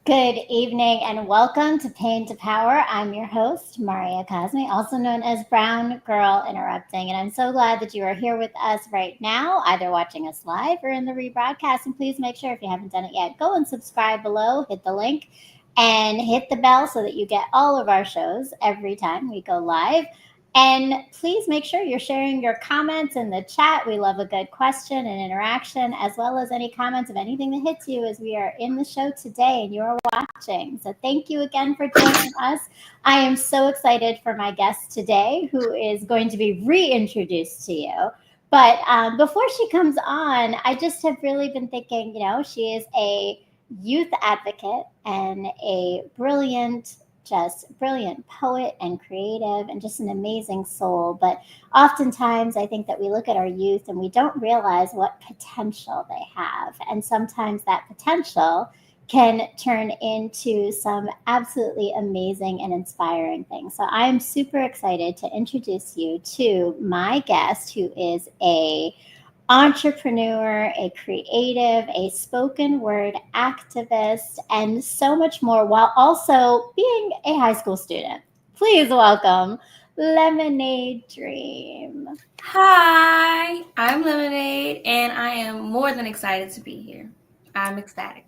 Good evening and welcome to Pain to Power. I'm your host, Maria Cosme, also known as Brown Girl Interrupting. And I'm so glad that you are here with us right now, either watching us live or in the rebroadcast. And please make sure, if you haven't done it yet, go and subscribe below, hit the link, and hit the bell so that you get all of our shows every time we go live. And please make sure you're sharing your comments in the chat. We love a good question and interaction, as well as any comments of anything that hits you as we are in the show today and you're watching. So thank you again for joining us. I am so excited for my guest today, who is going to be reintroduced to you. But before she comes on, I just have really been thinking, she is a youth advocate and a just brilliant poet and creative and just an amazing soul. But oftentimes I think that we look at our youth and we don't realize what potential they have. And sometimes that potential can turn into some absolutely amazing and inspiring things. So I'm super excited to introduce you to my guest, who is a entrepreneur, a creative, a spoken word activist, and so much more, while also being a high school student. Please welcome Lemonade Dream. Hi, I'm Lemonade, and I am more than excited to be here. I'm ecstatic.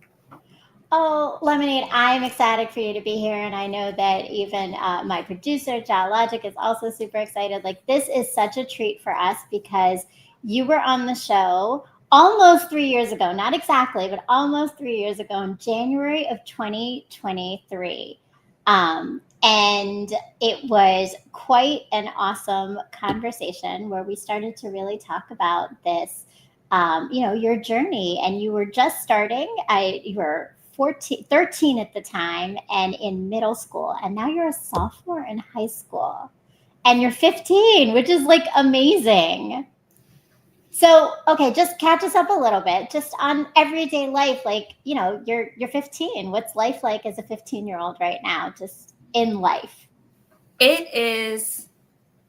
Oh, Lemonade, I'm ecstatic for you to be here. And I know that even my producer, Logic, is also super excited. Like, this is such a treat for us because you were on the show almost 3 years ago, not exactly, but almost 3 years ago in January of 2023. And it was quite an awesome conversation where we started to really talk about this, your journey. And you were just starting. You were 13 at the time and in middle school, and now you're a sophomore in high school and you're 15, which is like amazing. So, okay, just catch us up a little bit just on everyday life. Like, you're 15. What's life like as a 15-year-old right now, just in life? It is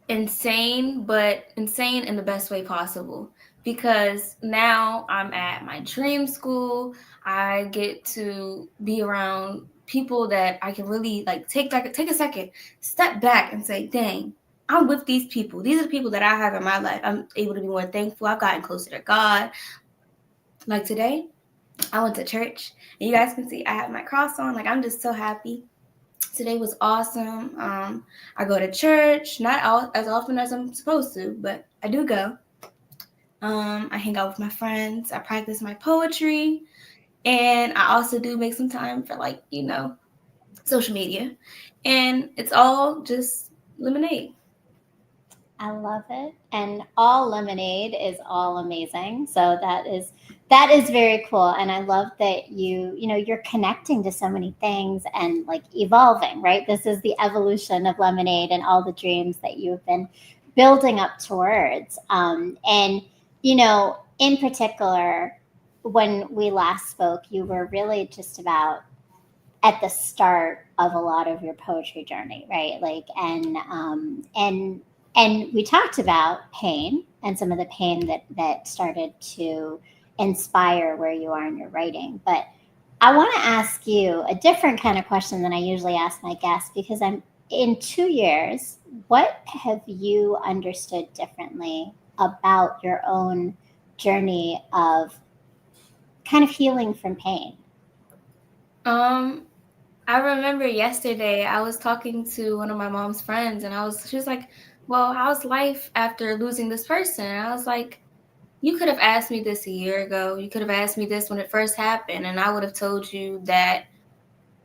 insane, but insane in the best way possible because now I'm at my dream school. I get to be around people that I can really take a second, step back and say, dang, I'm with these people. These are the people that I have in my life. I'm able to be more thankful. I've gotten closer to God. Like today, I went to church, and you guys can see I have my cross on. Like, I'm just so happy. Today was awesome. I go to church, not as often as I'm supposed to, but I do go. I hang out with my friends. I practice my poetry, and I also do make some time for social media. And it's all just lemonade. I love it. And all lemonade is all amazing. So that is very cool. And I love that you're connecting to so many things and like evolving, right? This is the evolution of lemonade and all the dreams that you've been building up towards. And in particular, when we last spoke, you were really just about at the start of a lot of your poetry journey, right? Like, and we talked about pain and some of the pain that started to inspire where you are in your writing. But I want to ask you a different kind of question than I usually ask my guests, because I'm in 2 years, what have you understood differently about your own journey of kind of healing from pain? I remember yesterday I was talking to one of my mom's friends, and she was like, well, how's life after losing this person? And I was like, you could have asked me this a year ago. You could have asked me this when it first happened, and I would have told you that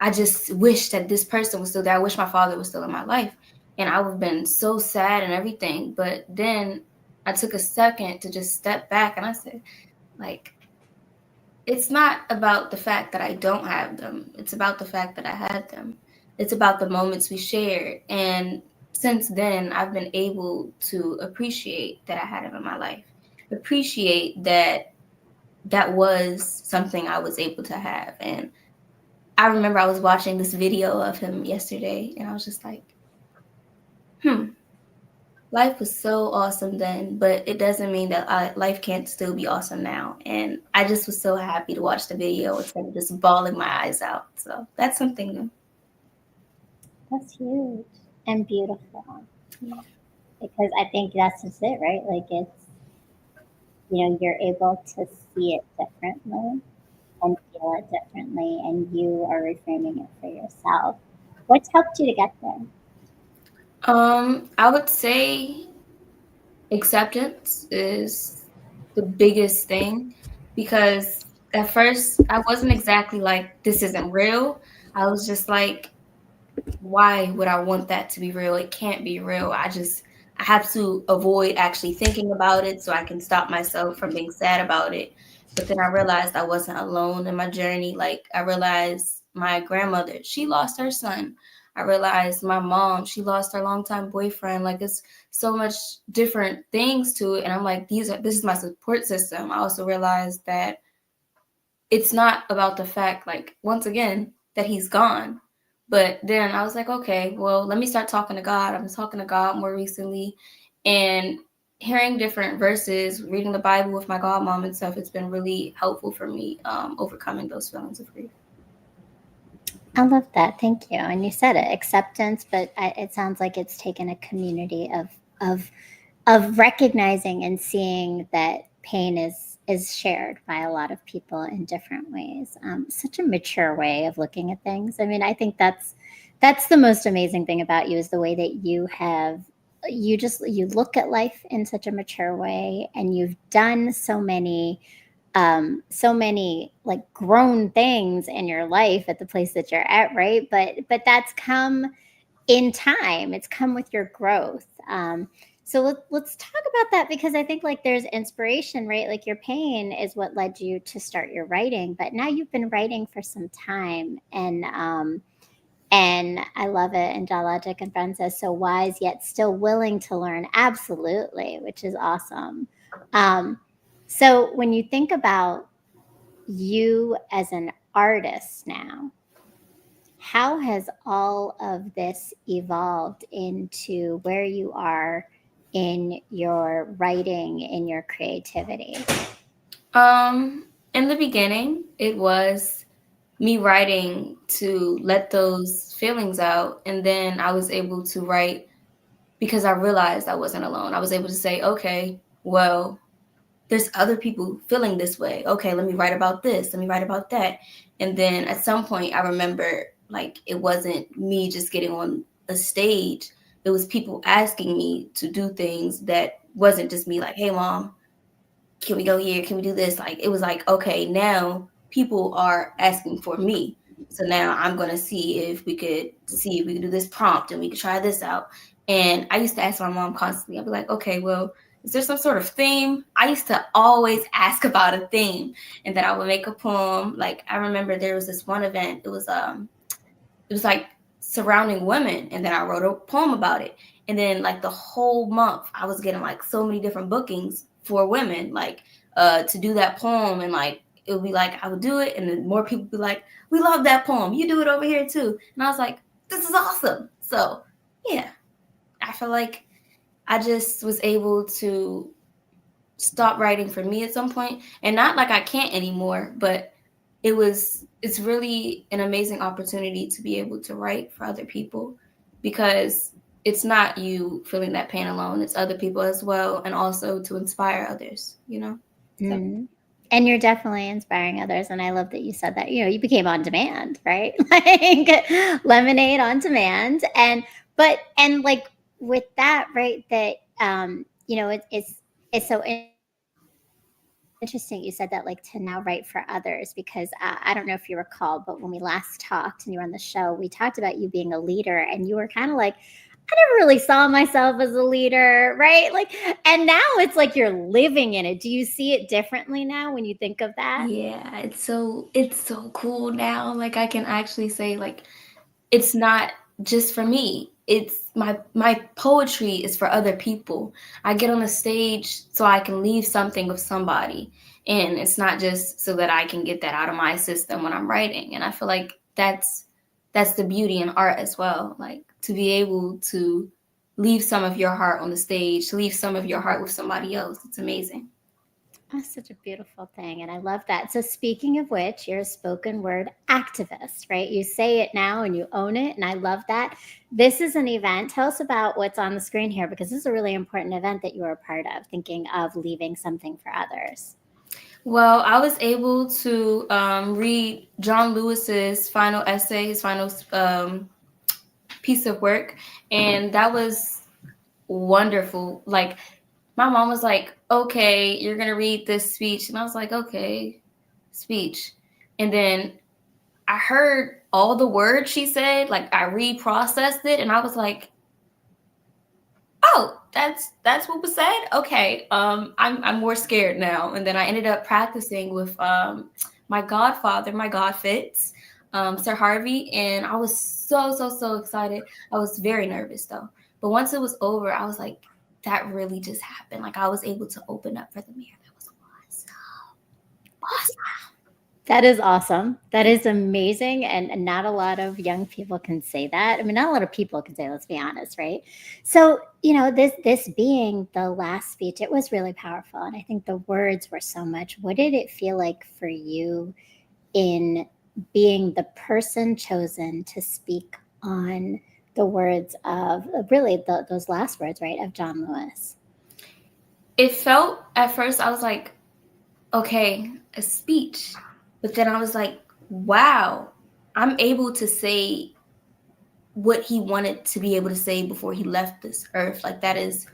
I just wish that this person was still there. I wish my father was still in my life. And I would have been so sad and everything. But then I took a second to just step back, and I said, it's not about the fact that I don't have them. It's about the fact that I had them. It's about the moments we shared. And since then, I've been able to appreciate that I had him in my life. Appreciate that was something I was able to have. And I remember I was watching this video of him yesterday, and I was just like, life was so awesome then, but it doesn't mean that life can't still be awesome now. And I just was so happy to watch the video instead of just bawling my eyes out. So that's something new. That's huge and beautiful, Yeah. because I think that's just it, right? Like it's, you're able to see it differently and feel it differently, and you are reframing it for yourself. What's helped you to get there? I would say acceptance is the biggest thing because at first I wasn't exactly like, this isn't real. I was just like, why would I want that to be real? It can't be real. I have to avoid actually thinking about it so I can stop myself from being sad about it. But then I realized I wasn't alone in my journey. Like I realized my grandmother, she lost her son. I realized my mom, she lost her longtime boyfriend. Like it's so much different things to it. And I'm like, this is my support system. I also realized that it's not about the fact, like, once again, that he's gone. But then I was like, okay, well, let me start talking to God. I've been talking to God more recently and hearing different verses, reading the Bible with my godmom and stuff. It's been really helpful for me overcoming those feelings of grief. I love that. Thank you. And you said it, acceptance, but it sounds like it's taken a community of of recognizing and seeing that pain is shared by a lot of people in different ways. Such a mature way of looking at things. I mean, I think that's the most amazing thing about you, is the way that you look at life in such a mature way, and you've done so many like grown things in your life at the place that you're at, right? But that's come in time. It's come with your growth. So let's talk about that, because I think like there's inspiration, right? Like your pain is what led you to start your writing, but now you've been writing for some time, and I love it. And Dialogic and Friend says, so wise yet still willing to learn. Absolutely, which is awesome. Um, so when you think about you as an artist now, how has all of this evolved into where you are in your writing, in your creativity? In the beginning, it was me writing to let those feelings out. And then I was able to write because I realized I wasn't alone. I was able to say, okay, well, there's other people feeling this way. Okay, let me write about this. Let me write about that. And then at some point, I remember like it wasn't me just getting on a stage. It was people asking me to do things that wasn't just me like, hey, mom, can we go here? Can we do this? Like, it was like, okay, now people are asking for me. So now I'm going to see if we could do this prompt and we could try this out. And I used to ask my mom constantly, I'd be like, okay, well, is there some sort of theme? I used to always ask about a theme, and then I would make a poem. Like I remember there was this one event. It was like surrounding women, and then I wrote a poem about it. And then like the whole month I was getting like so many different bookings for women, like to do that poem. And like it would be like I would do it, and then more people would be like, we love that poem, you do it over here too. And I was like, this is awesome. So yeah, I feel like I just was able to stop writing for me at some point, and not like I can't anymore, but it's really an amazing opportunity to be able to write for other people, because it's not you feeling that pain alone, it's other people as well, and also to inspire others, you know. So Mm. And you're definitely inspiring others. And I love that you said that, you became on demand, right? Like lemonade on demand. And like with that, right, that, it's so interesting you said that, like, to now write for others, because I don't know if you recall, but when we last talked and you were on the show, we talked about you being a leader, and you were kind of like, I never really saw myself as a leader, right? Like, and now it's like you're living in it. Do you see it differently now when you think of that? yeah, it's so cool now. Like I can actually say like it's not just for me. It's my poetry is for other people. I get on the stage so I can leave something with somebody. And it's not just so that I can get that out of my system when I'm writing. And I feel like that's the beauty in art as well. Like to be able to leave some of your heart on the stage, to leave some of your heart with somebody else. It's amazing. That's such a beautiful thing. And I love that. So, speaking of which, you're a spoken word activist, right? You say it now and you own it. And I love that. This is an event. Tell us about what's on the screen here, because this is a really important event that you are a part of, thinking of leaving something for others. Well, I was able to read John Lewis's final essay, his final piece of work, and that was wonderful. Like, my mom was like, okay, you're going to read this speech. And I was like, okay, speech. And then I heard all the words she said, like I reprocessed it, and I was like, oh, that's what was said. Okay, I'm more scared now. And then I ended up practicing with my godfather, my godfits, Sir Harvey, and I was so excited. I was very nervous though, but once it was over, I was like, that really just happened. Like I was able to open up for the mayor. That was awesome. That is awesome. That is amazing. And not a lot of young people can say that. I mean, not a lot of people can say, let's be honest, right? So, this being the last speech, it was really powerful. And I think the words were so much. What did it feel like for you in being the person chosen to speak on the words of really those last words, right, of John Lewis? It felt at first, I was like, okay, a speech. But then I was like, wow, I'm able to say what he wanted to be able to say before he left this earth. Like, that is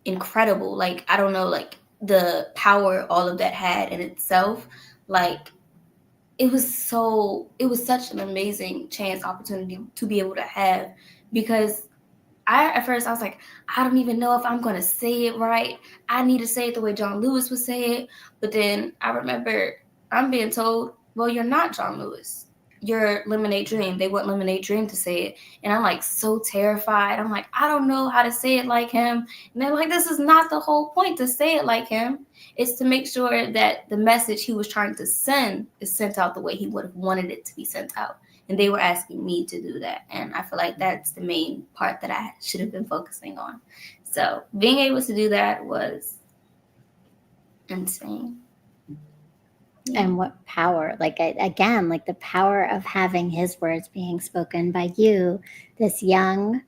incredible. Like, I don't know, like the power all of that had in itself. Like, it was such an amazing chance opportunity to be able to have, because at first I was like, I don't even know if I'm going to say it right. I need to say it the way John Lewis would say it. But then I remember I'm being told, well, you're not John Lewis. You're Lemonade Dream. They want Lemonade Dream to say it. And I'm like so terrified. I'm like, I don't know how to say it like him. And they're like, this is not the whole point to say it like him. It's to make sure that the message he was trying to send is sent out the way he would have wanted it to be sent out. And they were asking me to do that. And I feel like that's the main part that I should have been focusing on. So being able to do that was insane. Yeah. And what power, like, again, like the power of having his words being spoken by you, this young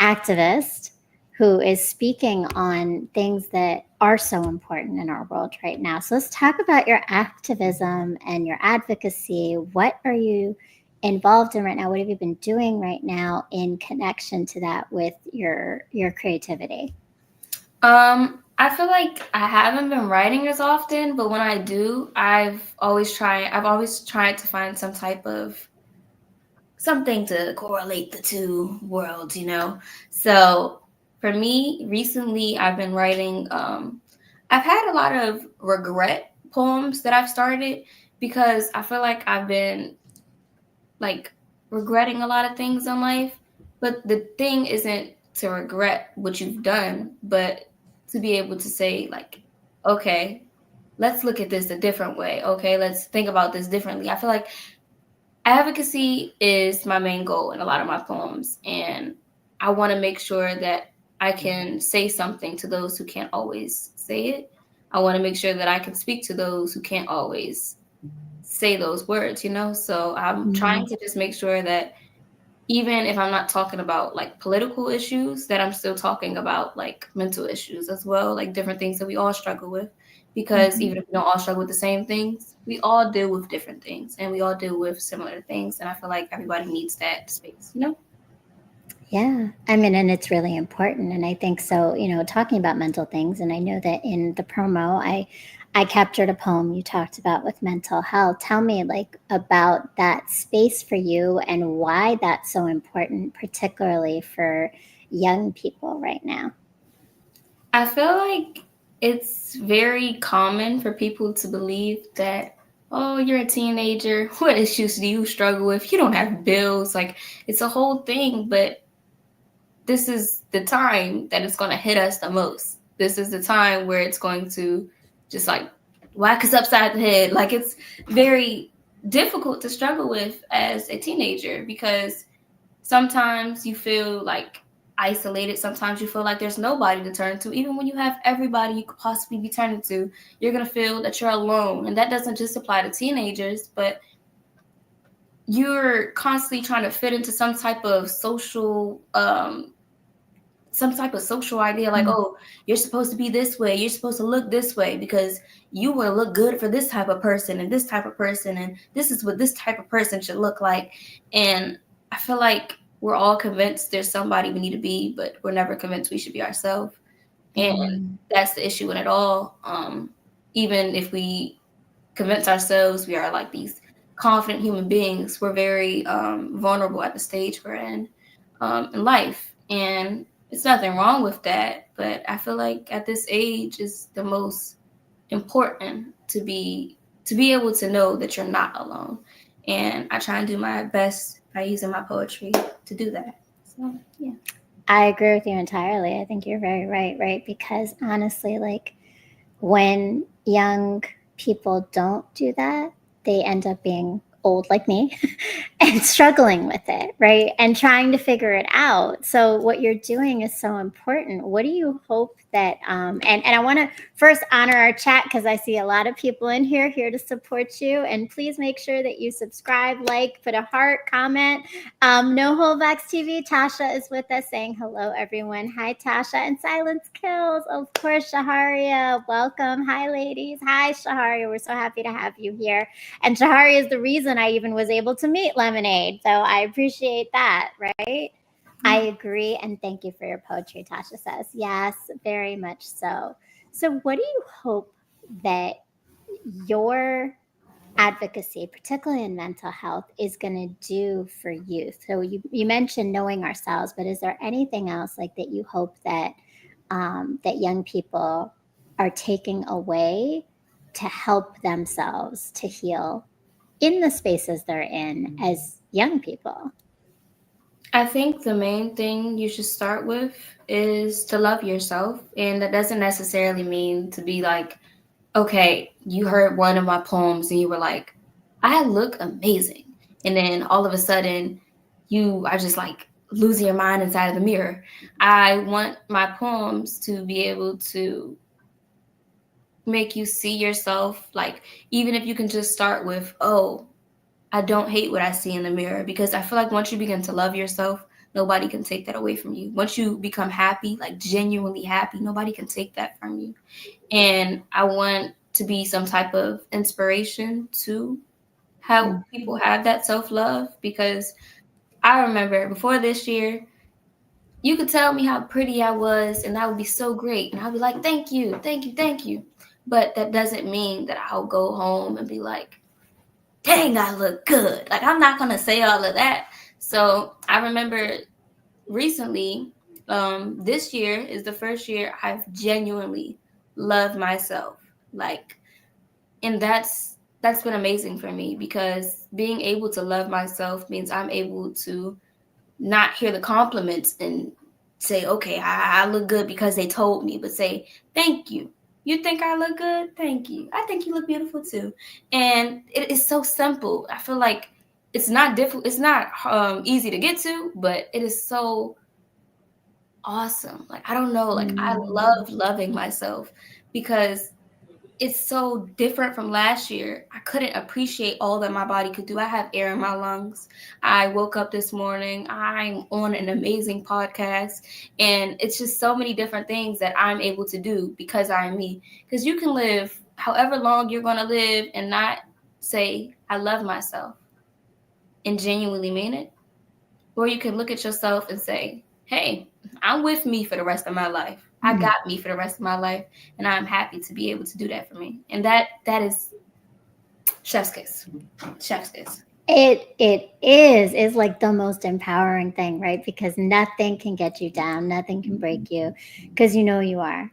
activist who is speaking on things that are so important in our world right now. So let's talk about your activism and your advocacy. What are you involved in right now? What have you been doing right now in connection to that with your creativity? I feel like I haven't been writing as often, but when I do, I've always tried to find some type of something to correlate the two worlds, So for me, recently I've been writing, I've had a lot of regret poems that I've started, because I feel like I've been like regretting a lot of things in life. But the thing isn't to regret what you've done, but to be able to say, like, okay, let's look at this a different way. Okay, let's think about this differently. I feel like advocacy is my main goal in a lot of my poems, and I want to make sure that I can say something to those who can't always say it. I want to make sure that I can speak to those who can't always say those words, So I'm trying to just make sure that even if I'm not talking about like political issues, that I'm still talking about like mental issues as well, like different things that we all struggle with. Because even if we don't all struggle with the same things, we all deal with different things, and we all deal with similar things. And I feel like everybody needs that space, Yeah, I mean, and it's really important. And I think so, talking about mental things, and I know that in the promo, I captured a poem you talked about with mental health. Tell me like about that space for you and why that's so important, particularly for young people right now. I feel like it's very common for people to believe that, oh, you're a teenager. What issues do you struggle with? You don't have bills. Like, it's a whole thing, but this is the time that it's going to hit us the most. This is the time where it's going to just like whack us upside the head. Like, it's very difficult to struggle with as a teenager, because sometimes you feel like isolated. Sometimes you feel like there's nobody to turn to. Even when you have everybody you could possibly be turning to, you're going to feel that you're alone. And that doesn't just apply to teenagers, but you're constantly trying to fit into some type of social idea, like, oh, you're supposed to be this way, you're supposed to look this way because you will look good for this type of person and this type of person, and this is what this type of person should look like. And I feel like we're all convinced there's somebody we need to be, but we're never convinced we should be ourselves. And that's the issue in it all. Even if we convince ourselves we are like these confident human beings, we're very vulnerable at the stage we're in life. And it's nothing wrong with that, but I feel like at this age is the most important to be able to know that you're not alone. And I try and do my best by using my poetry to do that. So yeah. I agree with you entirely. I think you're very right? Because honestly, like when young people don't do that, they end up being old like me and struggling with it, right? And trying to figure it out. So what you're doing is so important. What do you hope that and I want to first honor our chat because I see a lot of people in here to support you. And please make sure that you subscribe, like, put a heart, comment. No Holdbacks TV, Tasha is with us saying hello, everyone. Hi, Tasha. And Silence Kills, of course, Shaharia. Welcome. Hi, ladies. Hi, Shaharia. We're so happy to have you here. And Shaharia is the reason I even was able to meet Lemonade. So I appreciate that, right? I agree. And thank you for your poetry, Tasha says. Yes, very much so. So, what do you hope that your advocacy, particularly in mental health, is going to do for youth? So, you mentioned knowing ourselves, but is there anything else like that you hope that that young people are taking away to help themselves to heal in the spaces they're in as young people? I think the main thing you should start with is to love yourself. And that doesn't necessarily mean to be like, okay, you heard one of my poems and you were like, I look amazing. And then all of a sudden, you are just like losing your mind inside of the mirror. I want my poems to be able to make you see yourself, like, even if you can just start with, oh, I don't hate what I see in the mirror, because I feel like once you begin to love yourself, nobody can take that away from you. Once you become happy, like genuinely happy, nobody can take that from you. And I want to be some type of inspiration to help people have that self-love, because I remember before this year, you could tell me how pretty I was and that would be so great. And I'll be like, thank you, thank you, thank you. But that doesn't mean that I'll go home and be like, dang, I look good. Like, I'm not going to say all of that. So I remember recently, this year is the first year I've genuinely loved myself. Like, and that's been amazing for me, because being able to love myself means I'm able to not hear the compliments and say, okay, I look good because they told me, but say, thank you. You think I look good? Thank you. I think you look beautiful too. And it is so simple. I feel like it's not difficult. It's not easy to get to, but it is so awesome. Like, I don't know. Like, I love loving myself because it's so different from last year. I couldn't appreciate all that my body could do. I have air in my lungs. I woke up this morning. I'm on an amazing podcast. And it's just so many different things that I'm able to do because I'm me. Because you can live however long you're going to live and not say, I love myself, and genuinely mean it. Or you can look at yourself and say, hey, I'm with me for the rest of my life. I got me for the rest of my life, and I'm happy to be able to do that for me. And that is chef's kiss. Chef's kiss. It is like the most empowering thing, right? Because nothing can get you down, nothing can break you, because you know you are.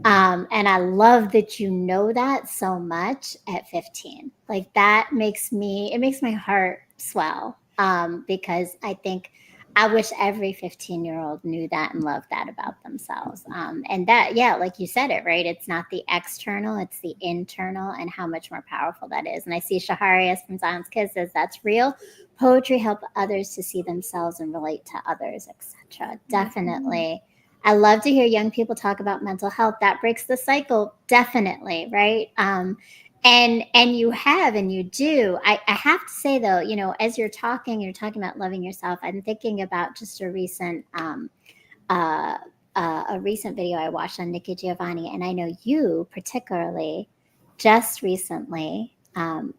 And I love that you know that so much at 15. Like that makes my heart swell. Because I think I wish every 15-year-old knew that and loved that about themselves. And that, yeah, like you said it, right? It's not the external, it's the internal, and how much more powerful that is. And I see Shaharias from Zion's Kids says that's real. Poetry help others to see themselves and relate to others, etc. Definitely. I love to hear young people talk about mental health. That breaks the cycle, definitely, right? And you have and you do. I have to say though, as you're talking about loving yourself. I'm thinking about just uh, a recent video I watched on Nikki Giovanni, and I know you particularly just recently,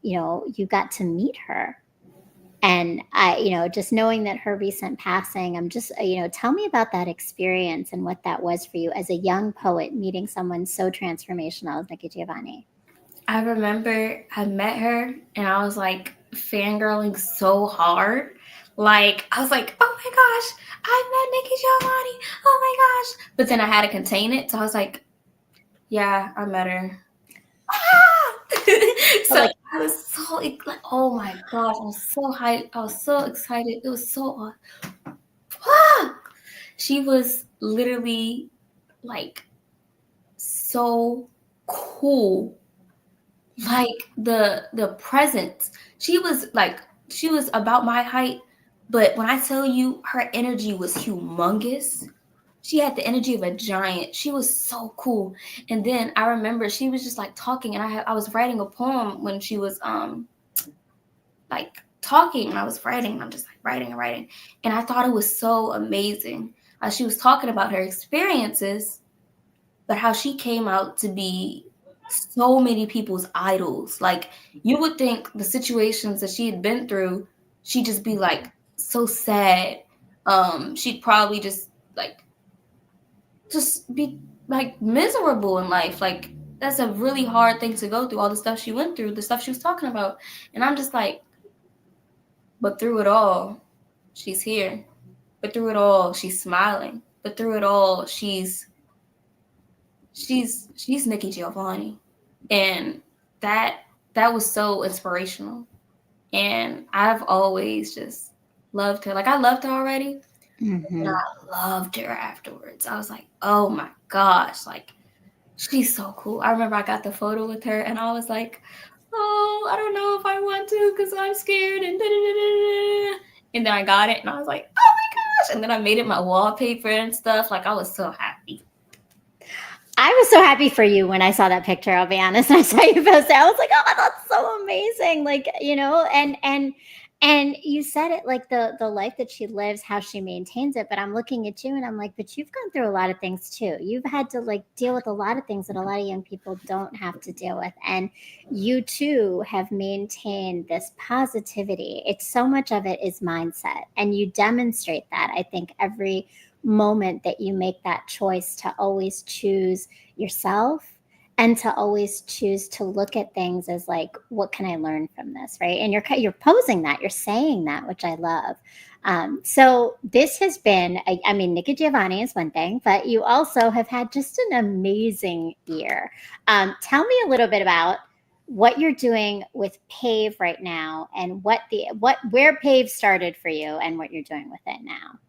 you got to meet her. And just knowing that her recent passing, I'm just, tell me about that experience and what that was for you as a young poet meeting someone so transformational as Nikki Giovanni. I remember I met her and I was like fangirling so hard. Like, I was like, oh my gosh, I met Nikki Giovanni. Oh my gosh. But then I had to contain it. So I was like, yeah, I met her. So I was so like, oh my gosh, I was so hyped. I was so excited. It was so she was literally like so cool. Like the presence. She was about my height, but when I tell you her energy was humongous. She had the energy of a giant. She was so cool. And then I remember she was just like talking, and I was writing a poem when she was like talking, and I was writing, and I'm just like writing and writing. And I thought it was so amazing. She was talking about her experiences, but how she came out to be so many people's idols. Like, you would think the situations that she had been through, she'd just be like so sad. She'd probably just be like miserable in life. Like, that's a really hard thing to go through, all the stuff she went through, the stuff she was talking about. And I'm just like, but through it all, she's here. But through it all, she's smiling. But through it all, she's Nikki Giovanni. And that was so inspirational. And I've always just loved her. Like, I loved her already, and I loved her afterwards. I was like, oh my gosh, like, she's so cool. I remember I got the photo with her, and I was like, oh, I don't know if I want to because I'm scared, and da-da-da-da-da. And then I got it, and I was like, oh my gosh. And then I made it my wallpaper and stuff. Like, I was so happy. I was so happy for you when I saw that picture. I'll be honest. I saw you post it. I was like, oh, that's so amazing. Like, and you said it, like the life that she lives, how she maintains it. But I'm looking at you and I'm like, but you've gone through a lot of things too. You've had to like deal with a lot of things that a lot of young people don't have to deal with. And you too have maintained this positivity. It's so much of it is mindset. And you demonstrate that, I think, every moment that you make that choice to always choose yourself and to always choose to look at things as like, what can I learn from this, right? And you're posing that, you're saying that, which I love. So this has been, I mean, Nikki Giovanni is one thing, but you also have had just an amazing year. Tell me a little bit about what you're doing with PAVE right now, and where PAVE started for you, and what you're doing with it now.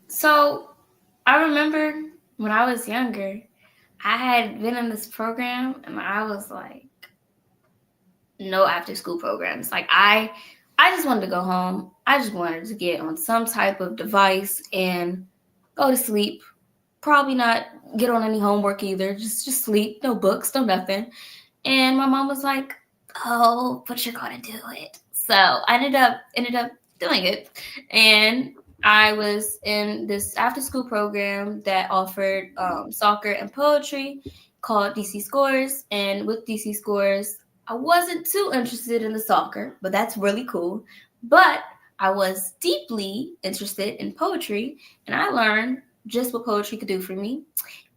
So I remember when I was younger, I had been in this program, and I was like, no after school programs. Like, I just wanted to go home. I just wanted to get on some type of device and go to sleep. Probably not get on any homework either. Just sleep. No books, no nothing. And my mom was like, oh, but you're gonna do it. So I ended up doing it. And I was in this after school program that offered soccer and poetry called DC Scores. And with DC Scores, I wasn't too interested in the soccer, but that's really cool. But I was deeply interested in poetry, and I learned just what poetry could do for me.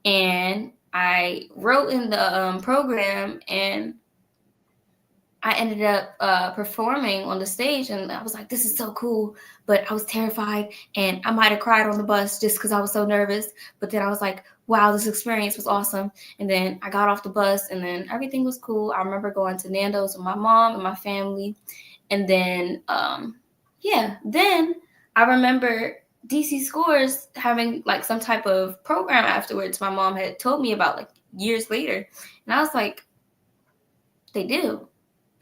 And I wrote in the program, and I ended up performing on the stage, and I was like, this is so cool. But I was terrified, and I might have cried on the bus just because I was so nervous. But then I was like, wow, this experience was awesome. And then I got off the bus, and then everything was cool. I remember going to Nando's with my mom and my family. And then, then I remember DC Scores having like some type of program afterwards. My mom had told me about like years later, and I was like, they do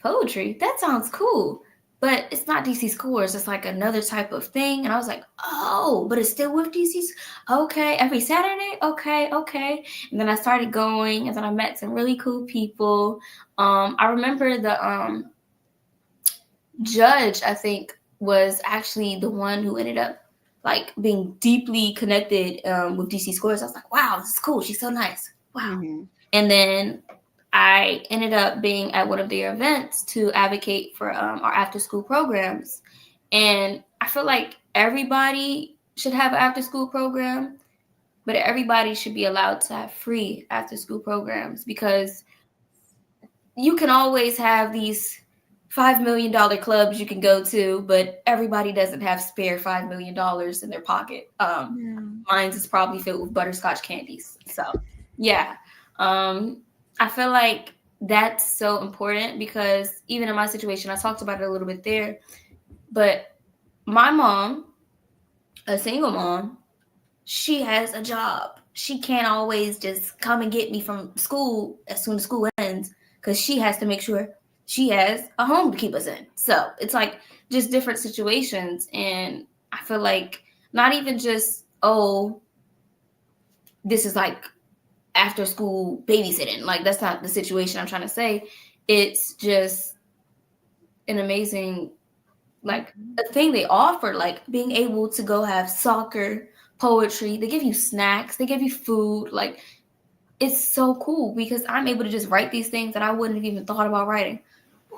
poetry. That sounds cool. But it's not DC Scores. It's like another type of thing. And I was like, oh, but it's still with DC's. Okay, every Saturday. Okay, okay. And then I started going, and then I met some really cool people. I remember the judge, I think, was actually the one who ended up like being deeply connected with DC Scores. I was like, wow, this is cool. She's so nice. Wow. Mm-hmm. And then I ended up being at one of their events to advocate for our after school programs. And I feel like everybody should have an after school program, but everybody should be allowed to have free after school programs, because you can always have these $5 million clubs you can go to, but everybody doesn't have spare $5 million in their pocket. Mine's is probably filled with butterscotch candies. So, yeah. I feel like that's so important, because even in my situation, I talked about it a little bit there, but my mom, a single mom, she has a job. She can't always just come and get me from school as soon as school ends, because she has to make sure she has a home to keep us in. So it's like just different situations. And I feel like not even just, oh, this is like after school babysitting. Like, that's not the situation I'm trying to say. It's just an amazing, like, a thing they offer, like being able to go have soccer, poetry. They give you snacks, they give you food. Like, it's so cool, because I'm able to just write these things that I wouldn't have even thought about writing.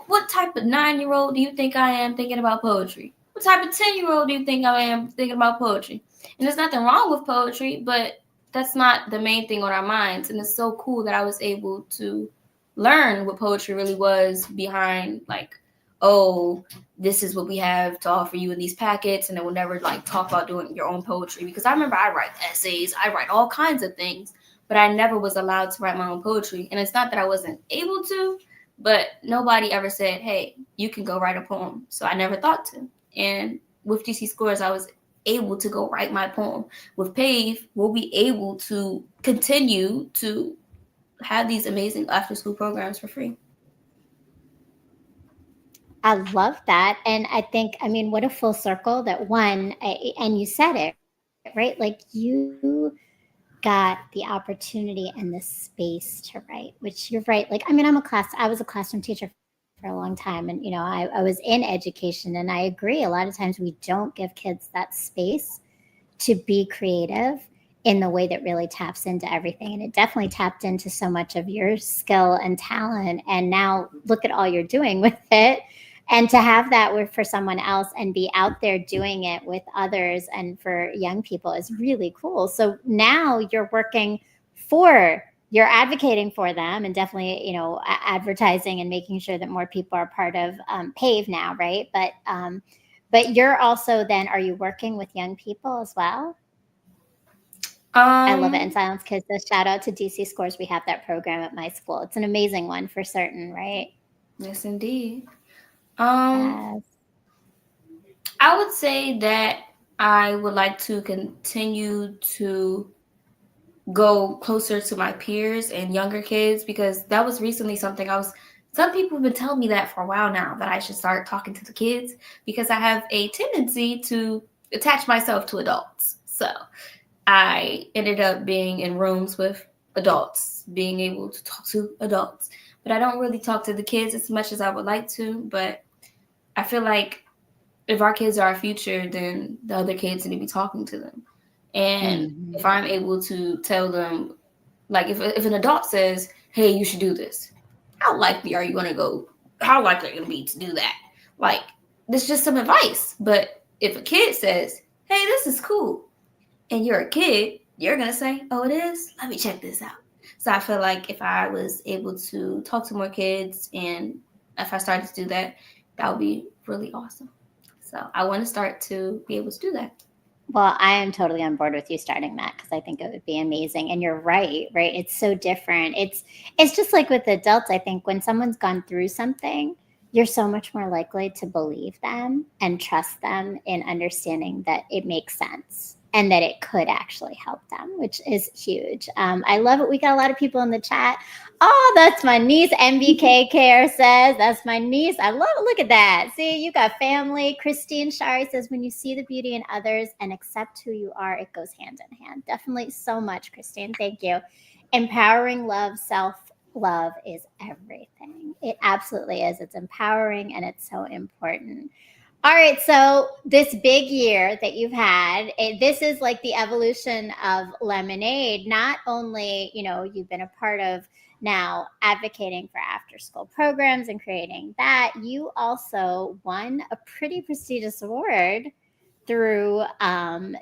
What type of 9-year-old do you think I am thinking about poetry? What type of 10-year-old do you think I am thinking about poetry? And there's nothing wrong with poetry, but that's not the main thing on our minds. And it's so cool that I was able to learn what poetry really was behind, like, oh, this is what we have to offer you in these packets, and then we'll never like talk about doing your own poetry. Because I remember I write essays, I write all kinds of things, but I never was allowed to write my own poetry. And it's not that I wasn't able to, but nobody ever said, hey, you can go write a poem. So I never thought to. And with DC Scores, I was able to go write my poem. With PAVE, we'll be able to continue to have these amazing after school programs for free. I love that. And I think, I mean, what a full circle that one, and you said it, right? Like you got the opportunity and the space to write, which you're right. Like, I mean, I was a classroom teacher for a long time. And, I was in education, and I agree. A lot of times we don't give kids that space to be creative in the way that really taps into everything. And it definitely tapped into so much of your skill and talent. And now look at all you're doing with it. And to have that for someone else and be out there doing it with others and for young people is really cool. So now you're working for, you're advocating for them, and definitely, advertising and making sure that more people are part of PAVE now, right? But you're also then, are you working with young people as well? I love it. And Silence Kids, a shout out to DC Scores. We have that program at my school. It's an amazing one for certain, right? Yes, indeed. Yes. I would say that I would like to continue to go closer to my peers and younger kids, because that was recently something some people have been telling me that for a while now, that I should start talking to the kids, because I have a tendency to attach myself to adults. So I ended up being in rooms with adults, being able to talk to adults, but I don't really talk to the kids as much as I would like to. But I feel like if our kids are our future, then the other kids need to be talking to them. And if I'm able to tell them, like, if an adult says, hey, you should do this, how likely are you going to be to do that? Like, this just some advice. But if a kid says, hey, this is cool, and you're a kid, you're going to say, oh, it is? Let me check this out. So I feel like if I was able to talk to more kids, and if I started to do that, that would be really awesome. So I want to start to be able to do that. Well, I am totally on board with you starting that, because I think it would be amazing. And you're right? It's so different. It's just like with adults. I think when someone's gone through something, you're so much more likely to believe them and trust them in understanding that it makes sense and that it could actually help them, which is huge. I love it. We got a lot of people in the chat. Oh, that's my niece. MBK Care says, that's my niece. I love it. Look at that. See, you got family. Christine Shari says, when you see the beauty in others and accept who you are, it goes hand in hand. Definitely so much, Christine. Thank you. Empowering love, self-love is everything. It absolutely is. It's empowering and it's so important. All right, so this big year that you've had, this is like the evolution of Lemonade. Not only, you've been a part of now advocating for after school programs and creating that, you also won a pretty prestigious award through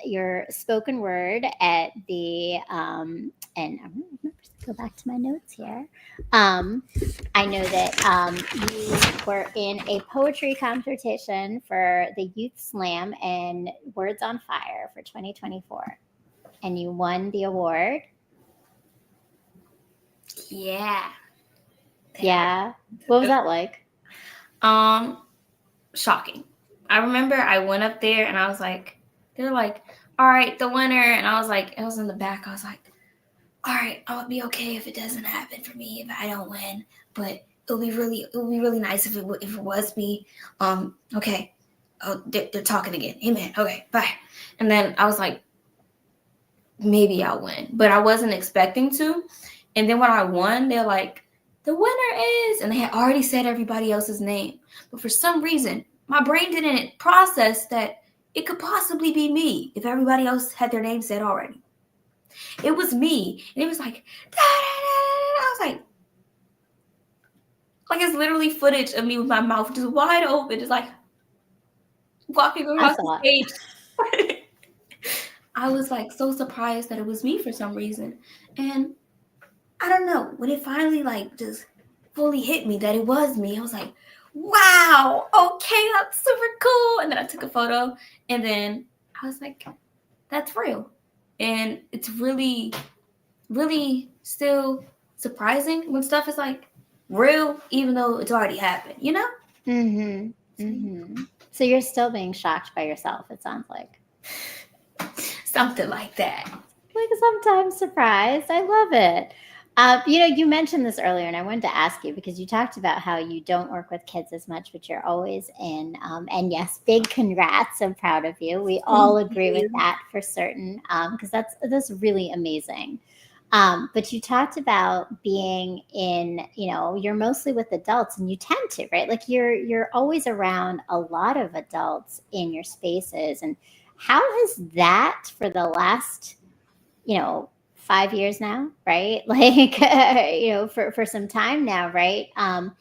your spoken word at the, and I'm going to go back to my notes here. I know that you were in a poetry competition for the Youth Slam and Words on Fire for 2024, and you won the award. Yeah. Yeah. What was that like? Shocking. I remember I went up there and I was like, they're like, all right, the winner. And I was like, it was in the back. I was like, all right, I'll be okay if it doesn't happen for me, if I don't win, but it'll be really nice if it was me. Okay. Oh, they're talking again. Amen. Okay, bye. And then I was like, maybe I'll win, but I wasn't expecting to. And then when I won, they're like, the winner is, and they had already said everybody else's name. But for some reason, my brain didn't process that it could possibly be me if everybody else had their name said already. It was me. And it was like, I was like it's literally footage of me with my mouth just wide open, just like walking across the stage. I was like so surprised that it was me for some reason. And I don't know, when it finally like just fully hit me that it was me, I was like, wow, okay, that's super cool. And then I took a photo and then I was like, that's real. And it's really, really still surprising when stuff is like real, even though it's already happened, you know? Mm-hmm. Mm-hmm. So you're still being shocked by yourself, it sounds like. Something like that. Like sometimes surprised. I love it. You mentioned this earlier, and I wanted to ask you because you talked about how you don't work with kids as much, but you're always in. And yes, big congrats! I'm proud of you. We all agree with that for certain, because that's really amazing. But you talked about being in, you're mostly with adults, and you tend to, right? Like you're always around a lot of adults in your spaces, and how has that for the last 5 years now, right? Like, for some time now, right? How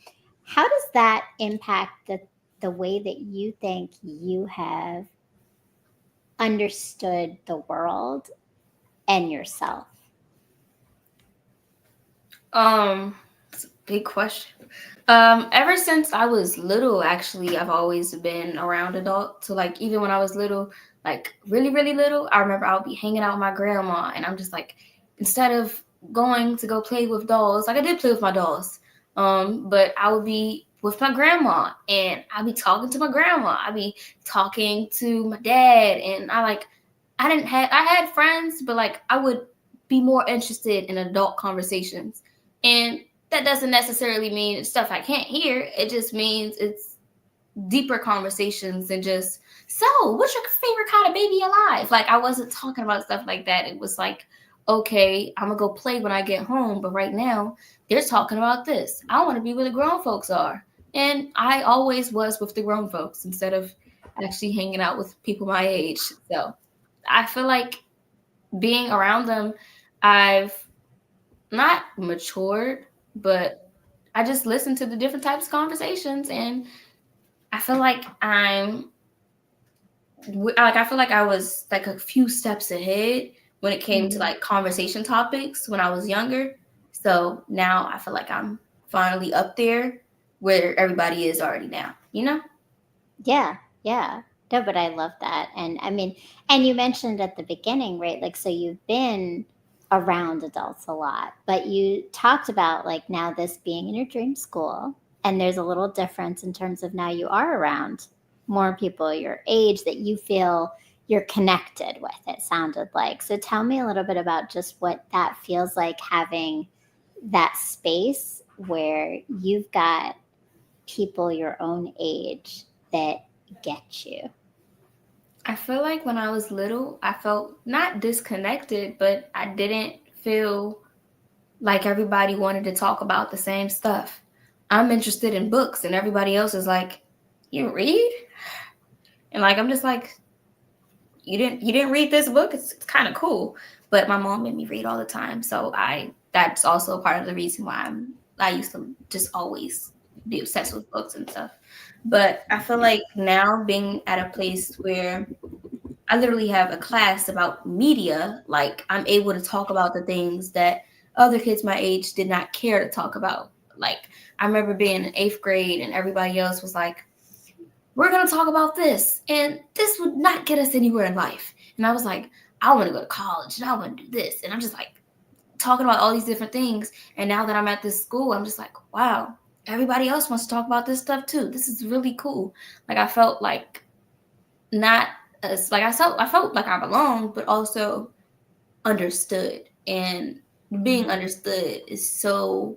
does that impact the way that you think you have understood the world and yourself? It's a big question. Ever since I was little, actually, I've always been around adults. So like even when I was little, like really, really little, I remember I would be hanging out with my grandma and I'm just like, instead of going to go play with dolls, like I did play with my dolls. But I would be with my grandma and I'd be talking to my grandma. I'd be talking to my dad and I had friends, but like I would be more interested in adult conversations. And that doesn't necessarily mean it's stuff I can't hear. It just means it's deeper conversations than just, so what's your favorite kind of baby alive? Like I wasn't talking about stuff like that. It was like, okay, I'm gonna go play when I get home, but right now they're talking about this. I want to be where the grown folks are. And I always was with the grown folks instead of actually hanging out with people my age. So I feel like being around them, I've not matured, but I just listen to the different types of conversations, and I feel like I feel like I was like a few steps ahead when it came to like conversation topics when I was younger. So now I feel like I'm finally up there where everybody is already now, you know? Yeah, yeah. No, but I love that. And I mean, and you mentioned at the beginning, right? Like, so you've been around adults a lot, but you talked about like now this being in your dream school and there's a little difference in terms of now you are around more people your age that you feel you're connected with, it sounded like. So tell me a little bit about just what that feels like, having that space where you've got people your own age that get you. I feel like when I was little, I felt not disconnected, but I didn't feel like everybody wanted to talk about the same stuff. I'm interested in books, and everybody else is like, "You read?" And like I'm just like, "You didn't read this book? It's kind of cool." But my mom made me read all the time, so that's also part of the reason why I used to just always be obsessed with books and stuff. But I feel like now being at a place where I literally have a class about media. Like I'm able to talk about the things that other kids my age did not care to talk about. Like I remember being in 8th grade and everybody else was like, "We're gonna talk about this, and this would not get us anywhere in life." And I was like, "I want to go to college and I want to do this." And I'm just like talking about all these different things. And now that I'm at this school, I'm just like, wow, everybody else wants to talk about this stuff too. This is really cool. Like I felt like not as like I felt like I belonged, but also understood. And being understood is so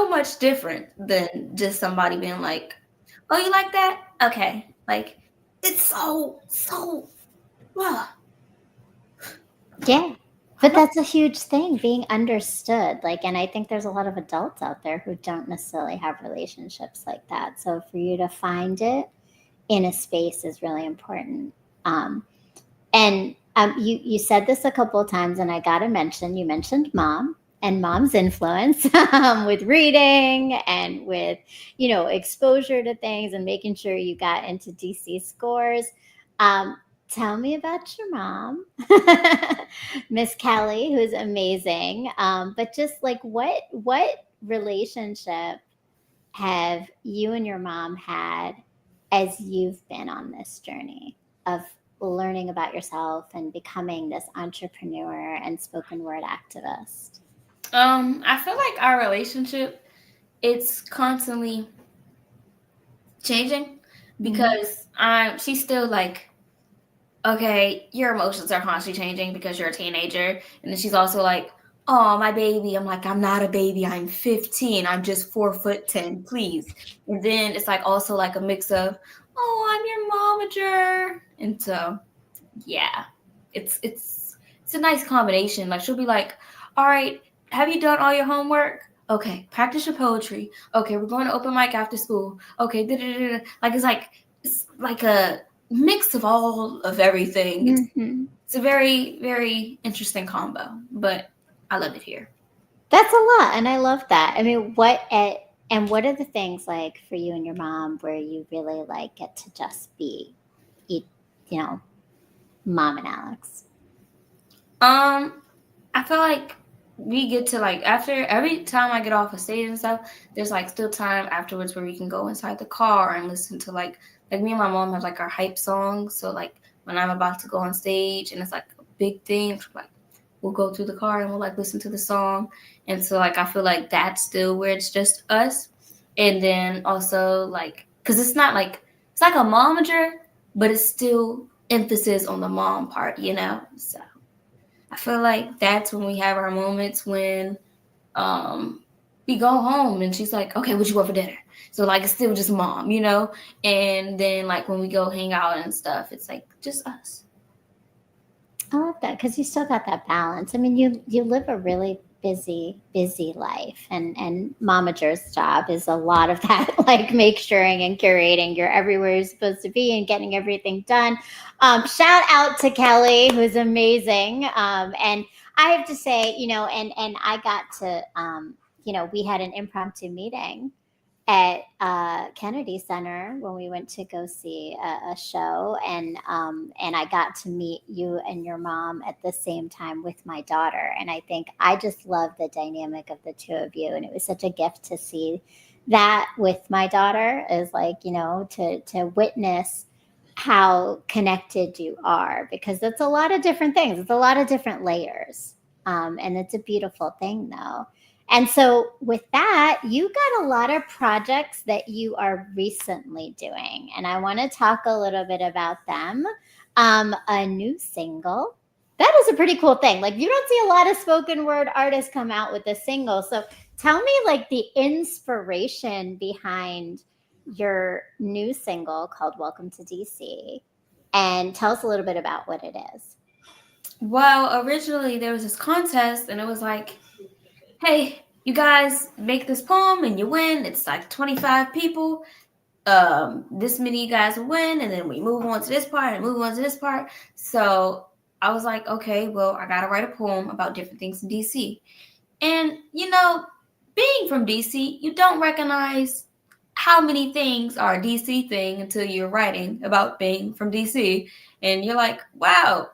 much different than just somebody being like, "Oh, you like that? Okay." Like it's so well, Yeah. But that's a huge thing, being understood. Like, and I think there's a lot of adults out there who don't necessarily have relationships like that. So for you to find it in a space is really important. And you said this a couple of times, and I got to mention, you mentioned mom and mom's influence with reading and with, exposure to things and making sure you got into DC scores. Um, Tell me about your mom, Miss Kelly, who's amazing. But just like what relationship have you and your mom had as you've been on this journey of learning about yourself and becoming this entrepreneur and spoken word activist? I feel like our relationship, it's constantly changing Mm-hmm. because she's still like, okay, your emotions are constantly changing because you're a teenager. And then she's also like, "Oh, my baby." I'm like, "I'm not a baby. I'm 15. I'm just 4'10", please." And then it's like also like a mix of, "Oh, I'm your momager." And so yeah, it's a nice combination. Like she'll be like, "All right, have you done all your homework? Okay, practice your poetry. Okay, we're going to open mic after school. Okay, da-da-da-da." Like it's like a mix of all of everything. Mm-hmm. It's a very very interesting combo, but I love it here. That's a lot, and I love that. I mean, what are the things like for you and your mom where you really like get to just be, you, you know, mom and Alex? Um, I feel like we get to like after every time I get off of stage and stuff, there's like still time afterwards where we can go inside the car and listen to like me and my mom have like our hype songs. So like when I'm about to go on stage and it's like a big thing, like we'll go through the car and we'll like listen to the song. And so like I feel like that's still where it's just us. And then also like because it's like a momager, but it's still emphasis on the mom part, you know? So I feel like that's when we have our moments when um we go home and she's like, "Okay, what you want for dinner?" So like it's still just mom, you know? And then like when we go hang out and stuff, it's like just us. I love that because you still got that balance. I mean, you live a really busy life, and momager's job is a lot of that, like make suring and curating. You're everywhere you're supposed to be and getting everything done. Shout out to Kelly, who's amazing. And I have to say, and I got to, we had an impromptu meeting at Kennedy Center when we went to go see a show, and I got to meet you and your mom at the same time with my daughter, and I think I just love the dynamic of the two of you, and it was such a gift to see that with my daughter, is like, to witness how connected you are, because it's a lot of different things, it's a lot of different layers. And it's a beautiful thing, though. And so, with that, you got a lot of projects that you are recently doing, and I want to talk a little bit about them. A new single. That is a pretty cool thing. Like, you don't see a lot of spoken word artists come out with a single. So, tell me, like, the inspiration behind your new single called Welcome to DC, and tell us a little bit about what it is. Well, originally there was this contest, and it was like, hey, you guys make this poem and you win. It's like 25 people. This many guys will win, and then we move on to this part and move on to this part. So I was like, okay, well, I gotta write a poem about different things in DC. And being from DC, you don't recognize how many things are a DC thing until you're writing about being from DC, and you're like, wow,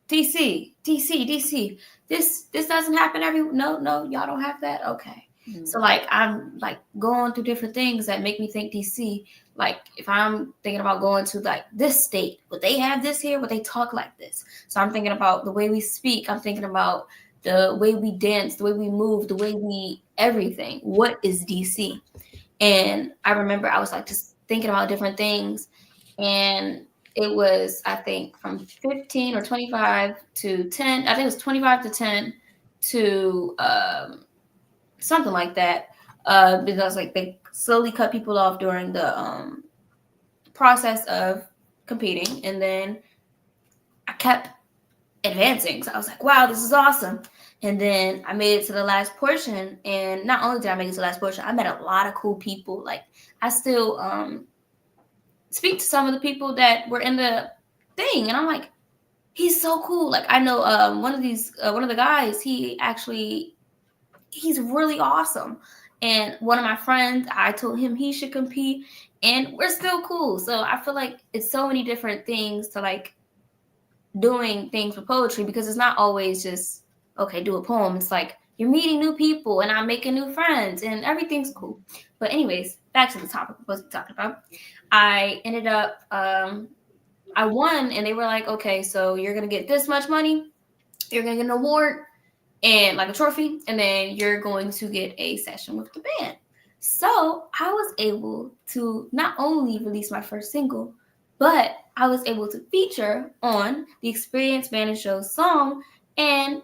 DC, DC, DC. This doesn't happen no, y'all don't have that. Okay. So like I'm like going through different things that make me think DC. Like if I'm thinking about going to like this state, would they have this here? Would they talk like this? So I'm thinking about the way we speak. I'm thinking about the way we dance, the way we move, the way we everything. What is DC? And I remember I was like just thinking about different things, and it was, I think, from 15 or 25 to 10. I think it was 25 to 10 to something like that. Because like they slowly cut people off during the process of competing, and then I kept advancing. So I was like, wow, this is awesome. And then I made it to the last portion, and not only did I make it to the last portion, I met a lot of cool people. Like I still speak to some of the people that were in the thing, and I'm like, he's so cool. Like I know one of the guys, he's really awesome. And one of my friends, I told him he should compete, and we're still cool. So I feel like it's so many different things to like doing things with poetry, because it's not always just okay, do a poem. It's like you're meeting new people and I'm making new friends and everything's cool. But anyways, back to the topic we're supposed to be talking about. I ended up I won, and they were like, okay, so you're gonna get this much money, you're gonna get an award and like a trophy, and then you're going to get a session with the band. So I was able to not only release my first single, but I was able to feature on the Experience Band and Show song, and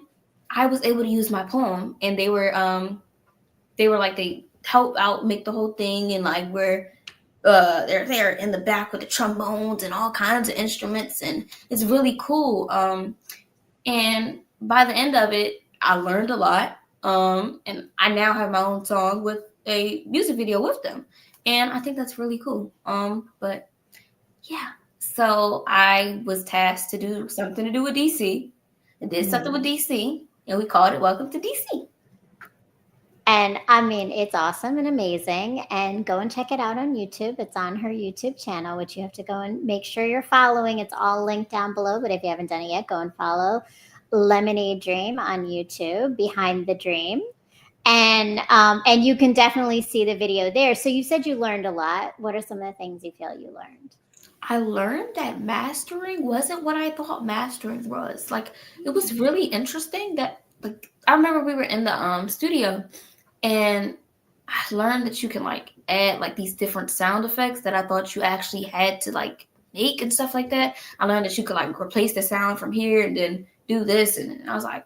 I was able to use my poem, and they were like they help out make the whole thing, and like they're there in the back with the trombones and all kinds of instruments, and it's really cool. And by the end of it, I learned a lot. And I now have my own song with a music video with them, and I think that's really cool. But yeah, so I was tasked to do something to do with DC. I did something with DC, and we called it Welcome to DC. And I mean, it's awesome and amazing. And go and check it out on YouTube. It's on her YouTube channel, which you have to go and make sure you're following. It's all linked down below. But if you haven't done it yet, go and follow Lemonade Dream on YouTube, Behind the Dream. And you can definitely see the video there. So you said you learned a lot. What are some of the things you feel you learned? I learned that mastering wasn't what I thought mastering was. Like it was really interesting that like I remember we were in the studio, and I learned that you can like add like these different sound effects that I thought you actually had to like make and stuff like that. I learned that you could like replace the sound from here and then do this, and I was like,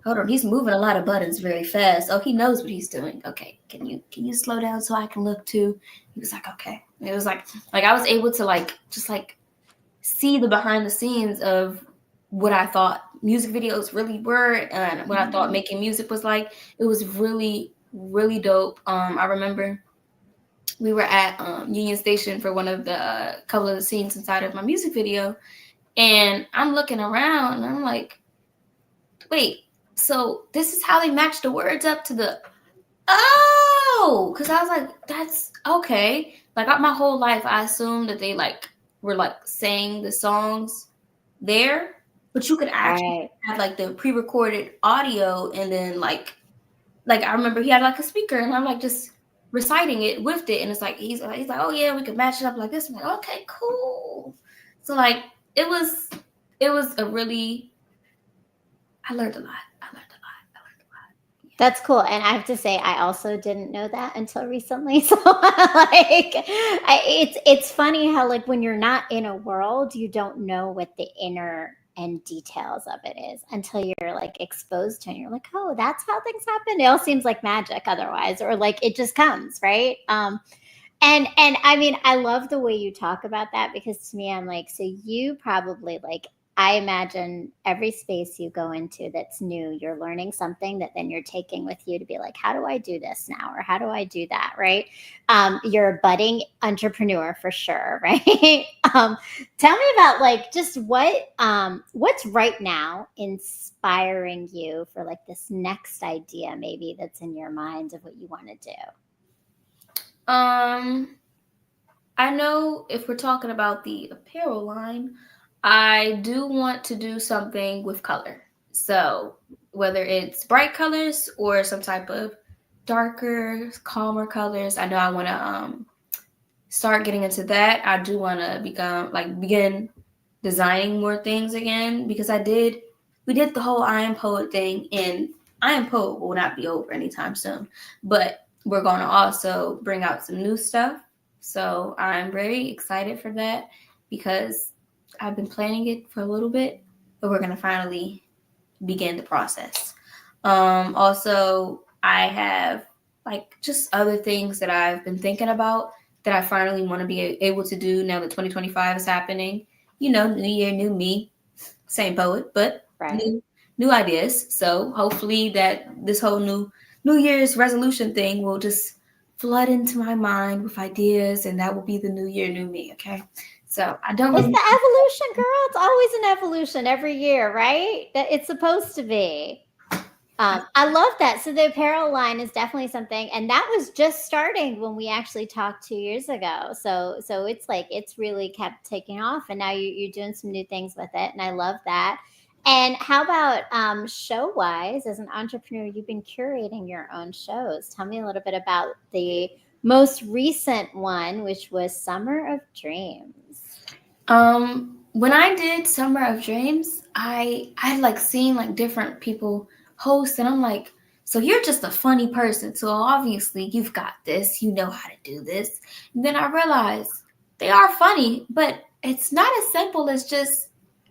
hold on, he's moving a lot of buttons very fast. Oh, he knows what he's doing. Okay, can you slow down so I can look too? He was like, okay. And it was like I was able to like just like see the behind the scenes of what I thought music videos really were, and what I thought making music was like. It was really, really dope. I remember we were at Union Station for one of the couple of the scenes inside of my music video, and I'm looking around and I'm like, wait, so this is how they match the words up to the because I was like, that's okay. Like my whole life I assumed that they like were like saying the songs there, but you could actually have like the pre-recorded audio, and then like I remember he had like a speaker, and I'm like just reciting it with it, and it's like he's like, oh yeah, we could match it up like this. I'm like, okay, cool. So like it was a really, I learned a lot. That's cool. And I have to say, I also didn't know that until recently. So like it's funny how like when you're not in a world, you don't know what the inner and details of it is until you're like exposed to it. And you're like, oh, that's how things happen. It all seems like magic otherwise, or like it just comes, right? And I mean, I love the way you talk about that because to me, I'm like, so you probably like, I imagine every space you go into that's new, you're learning something that then you're taking with you to be like, how do I do this now? Or how do I do that? Right. You're a budding entrepreneur for sure. Right. Tell me about like just what's right now inspiring you for like this next idea maybe that's in your mind of what you want to do. I know if we're talking about the apparel line, I do want to do something with color. So whether it's bright colors or some type of darker, calmer colors, I know I want to start getting into that. I do want to begin designing more things again because we did the whole I Am Poet thing, and I Am Poet will not be over anytime soon. But we're going to also bring out some new stuff. So I'm very excited for that because I've been planning it for a little bit, but we're going to finally begin the process. Also, I have like just other things that I've been thinking about that I finally want to be able to do now that 2025 is happening. You know, new year, new me, same poet, but Right. new ideas. So hopefully that this whole New Year's resolution thing will just flood into my mind with ideas, and that will be the new year, new me. Okay, so I don't It's really. the evolution, girl. It's always an evolution every year, right? That it's supposed to be. I love that. So the apparel line is definitely something, and that was just starting when we actually talked 2 years ago. So it's like it's really kept taking off, and now you're doing some new things with it, and I love that. And how about show wise? As an entrepreneur, you've been curating your own shows. Tell me a little bit about the most recent one, which was Summer of Dreams. When I did Summer of Dreams, I like seeing like different people host, and I'm like, so you're just a funny person, so obviously you've got this, you know how to do this. And then I realized they are funny, but it's not as simple as just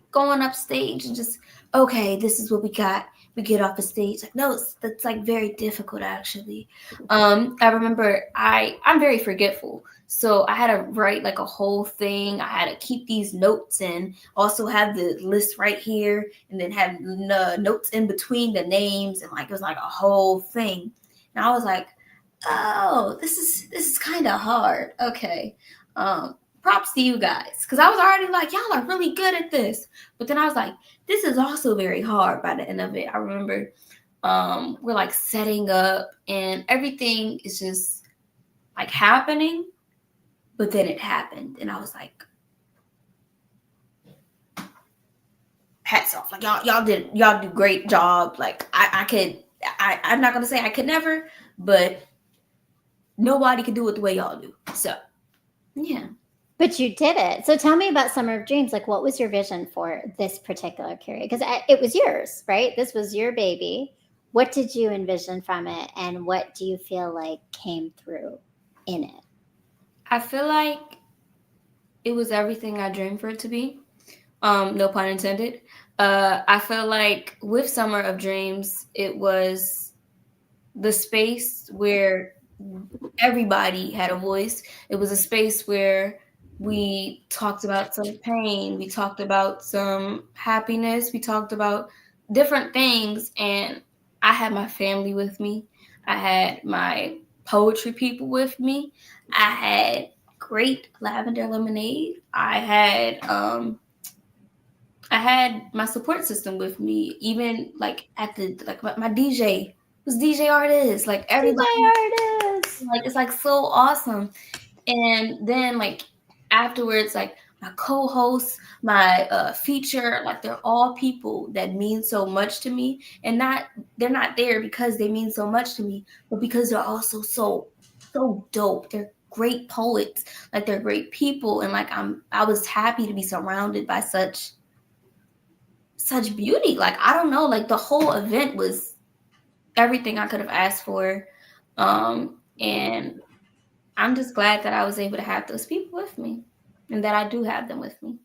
going up stage and just, okay, this is what we got. We get off the stage. Like, no, that's like very difficult actually. I remember I'm very forgetful. So I had to write like a whole thing. I had to keep these notes and also have the list right here and then have notes in between the names, and like it was like a whole thing. And I was like, oh, this is kind of hard. Okay. Props to you guys, because I was already like, y'all are really good at this. But then I was like, this is also very hard by the end of it. I remember we're like setting up and everything is just like happening, but then it happened. And I was like, hats off. Like y'all do great job. Like I'm not gonna say I could never, but nobody could do it the way y'all do. So yeah. But you did it. So tell me about Summer of Dreams. Like, what was your vision for this particular period? Because it was yours, right? This was your baby. What did you envision from it? And what do you feel like came through in it? I feel like it was everything I dreamed for it to be. No pun intended. I feel like with Summer of Dreams, it was the space where everybody had a voice. It was a space where we talked about some pain, we talked about some happiness, we talked about different things, and I had my family with me. I had my poetry people with me. I had great lavender lemonade. I had my support system with me, even like at the like my DJ was DJ artist, like everybody, DJ artist. like it's like so awesome. And then like afterwards, like my co-hosts, my feature, like they're all people that mean so much to me, and they're not there because they mean so much to me, but because they're also so dope. They're great poets, like they're great people, and like I was happy to be surrounded by such beauty. Like I don't know, like the whole event was everything I could have asked for. And I'm just glad that I was able to have those people with me and that I do have them with me.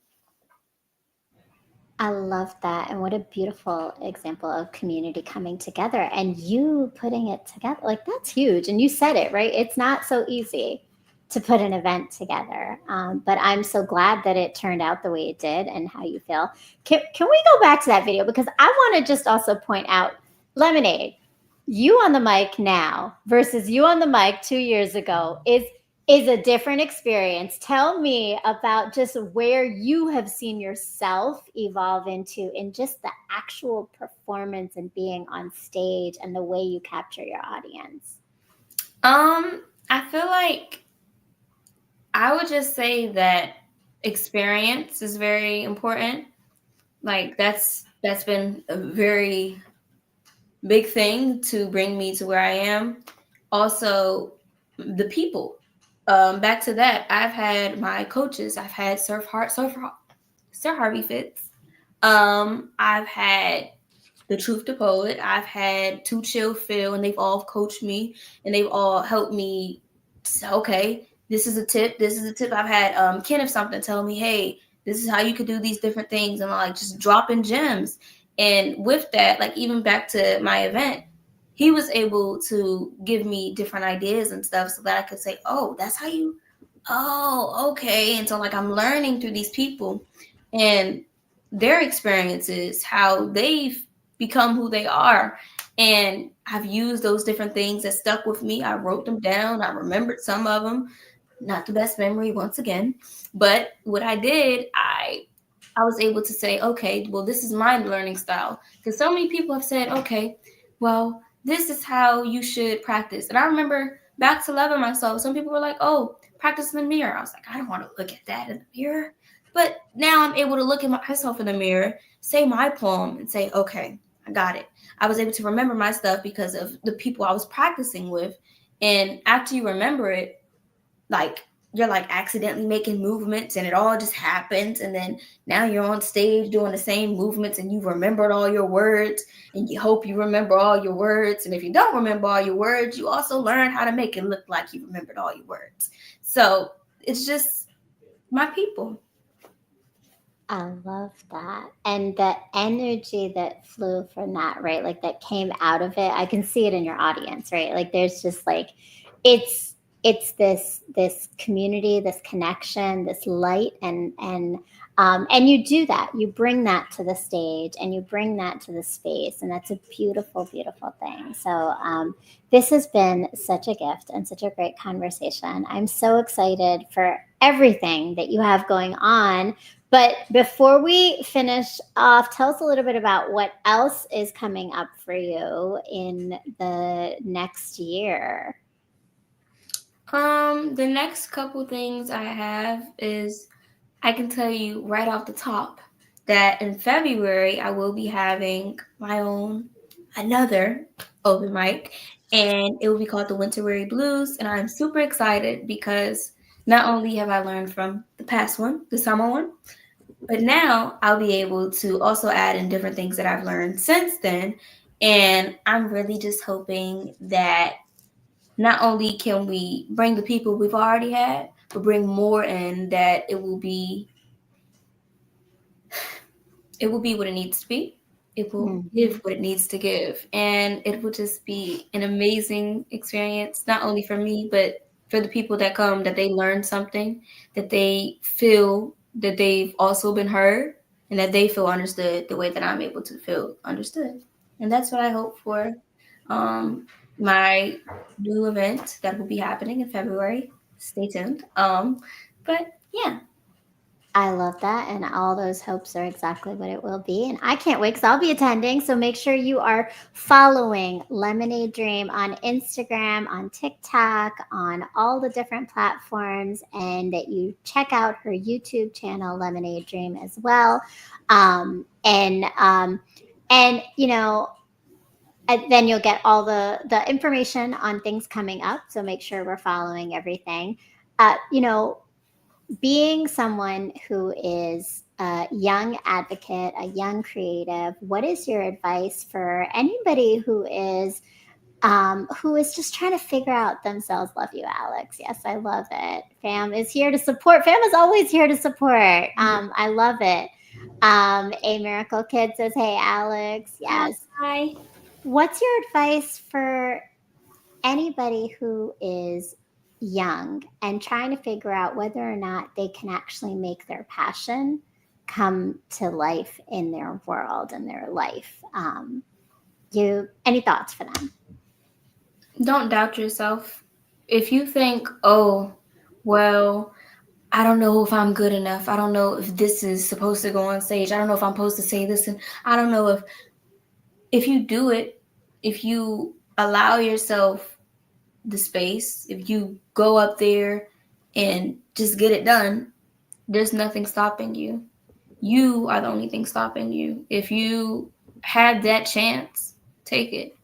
I love that. And what a beautiful example of community coming together and you putting it together. Like, that's huge. And you said it, right? It's not so easy to put an event together. But I'm so glad that it turned out the way it did and how you feel. Can we go back to that video? Because I want to just also point out Lemonade, you on the mic now versus you on the mic 2 years ago is a different experience. Tell me about just where you have seen yourself evolve into in just the actual performance and being on stage and the way you capture your audience. I feel like I would just say that experience is very important. Like that's been a very big thing to bring me to where I am. Also, the people. Back to that, I've had my coaches. I've had Sir Harvey Fitz. I've had the Truth to Poet. I've had Too Chill Phil, and they've all coached me, and they've all helped me. Say, okay, this is a tip. This is a tip. I've had Kenneth something tell me, hey, this is how you could do these different things, and like just dropping gems. And with that, like even back to my event, he was able to give me different ideas and stuff so that I could say, oh, that's how you, oh, okay. And so like I'm learning through these people and their experiences, how they've become who they are. And I've used those different things that stuck with me. I wrote them down. I remembered some of them. Not the best memory once again. But what I did, I was able to say, okay, well, this is my learning style. Because so many people have said, okay, well, this is how you should practice. And I remember back to loving myself, some people were like, oh, practice in the mirror. I was like, I don't want to look at that in the mirror. But now I'm able to look at myself in the mirror, say my poem, and say, okay, I got it. I was able to remember my stuff because of the people I was practicing with. And after you remember it, like you're like accidentally making movements and it all just happens, and then now you're on stage doing the same movements and you've remembered all your words, and you hope you remember all your words, and if you don't remember all your words, you also learn how to make it look like you remembered all your words. So it's just my people. I love that. And the energy that flew from that, right? Like that came out of it. I can see it in your audience, right? Like there's just like it's this community, this connection, this light and you do that. You bring that to the stage and you bring that to the space. And that's a beautiful, beautiful thing. So this has been such a gift and such a great conversation. I'm so excited for everything that you have going on. But before we finish off, tell us a little bit about what else is coming up for you in the next year. The next couple things I have is I can tell you right off the top that in February I will be having my own another open mic, and it will be called the Winter Weary Blues, and I'm super excited because not only have I learned from the past one, the summer one, but now I'll be able to also add in different things that I've learned since then. And I'm really just hoping that not only can we bring the people we've already had, but bring more in, that it will be what it needs to be. It will give Mhm. what it needs to give. And it will just be an amazing experience, not only for me, but for the people that come, that they learn something, that they feel that they've also been heard, and that they feel understood the way that I'm able to feel understood. And that's what I hope for my new event that will be happening in February. Stay tuned. But yeah. I love that. And all those hopes are exactly what it will be. And I can't wait because I'll be attending. So make sure you are following Lemonade Dream on Instagram, on TikTok, on all the different platforms, and that you check out her YouTube channel, Lemonade Dream, as well. Um, and, um, and, you know, then you'll get all the information on things coming up. So make sure we're following everything. You know, being someone who is a young advocate, a young creative, what is your advice for anybody who is who is just trying to figure out themselves. Love you, Alex. Yes, I love it. Fam is here to support. Fam is always here to support. I love it. A Miracle Kid says, hey, Alex. Yes. Hi. What's your advice for anybody who is young and trying to figure out whether or not they can actually make their passion come to life in their world and their life? Any thoughts for them? Don't doubt yourself. If you think, oh, well, I don't know if I'm good enough. I don't know if this is supposed to go on stage. I don't know if I'm supposed to say this. And I don't know if you do it, if you allow yourself the space, if you go up there and just get it done, there's nothing stopping you. You are the only thing stopping you. If you had that chance, take it.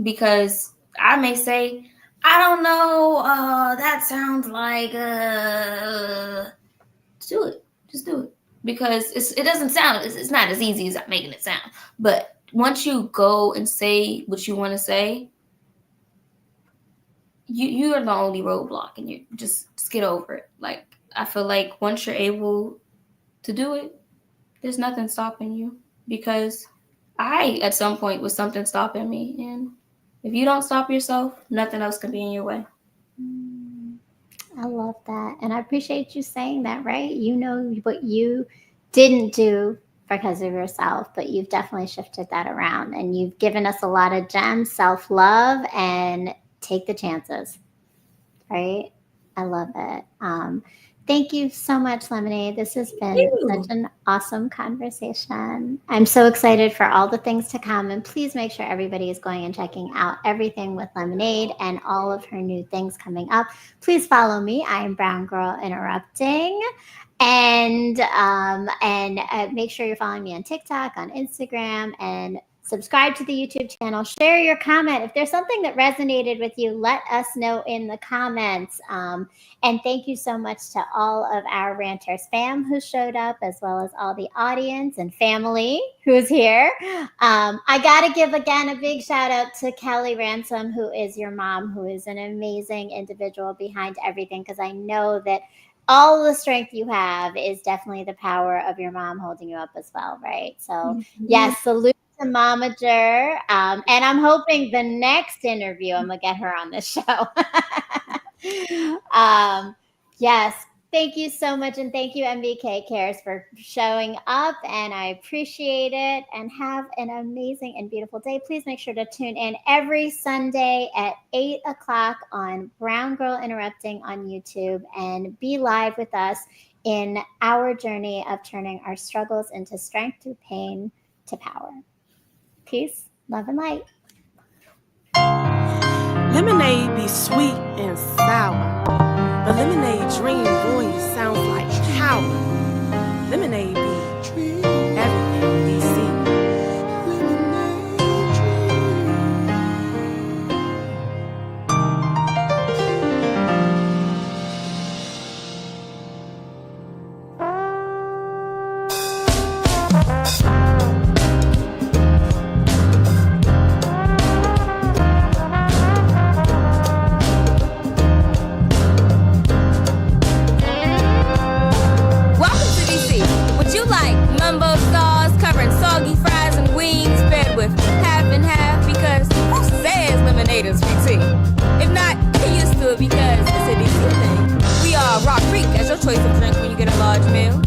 Because I may say, I don't know, that sounds like, do it. Just do it. Because it doesn't sound, it's not as easy as I'm making it sound. But once you go and say what you want to say, you are the only roadblock, and you just get over it. Like, I feel like once you're able to do it, there's nothing stopping you. Because I, at some point, was something stopping me. And if you don't stop yourself, nothing else can be in your way. I love that. And I appreciate you saying that, right? You know what you didn't do because of yourself, but you've definitely shifted that around. And you've given us a lot of gems, self-love, and take the chances, right? I love it. Thank you so much, Lemonade. This has been such an awesome conversation. I'm so excited for all the things to come. And please make sure everybody is going and checking out everything with Lemonade and all of her new things coming up. Please follow me. I am Brown Girl Interrupting. And make sure you're following me on TikTok, on Instagram, and subscribe to the YouTube channel. Share your comment. If there's something that resonated with you, let us know in the comments. And thank you so much to all of our Ranters fam who showed up, as well as all the audience and family who's here. I got to give again a big shout out to Kelly Ransom, who is your mom, who is an amazing individual behind everything, because I know that all the strength you have is definitely the power of your mom holding you up as well, right? So yes, salute to Momager. And I'm hoping the next interview, I'm going to get her on the show. Yes, thank you so much. And thank you, MBK Cares, for showing up. And I appreciate it. And have an amazing and beautiful day. Please make sure to tune in every Sunday at 8 o'clock on Brown Girl Interrupting on YouTube, and be live with us in our journey of turning our struggles into strength through pain to power. Peace, love, and light. Lemonade be sweet and sour, but lemonade dream voice sounds like power. Lemonade be everything DC. If not, get used to it, because it's a DC thing. We are Rock Creek as your choice of drink when you get a large meal.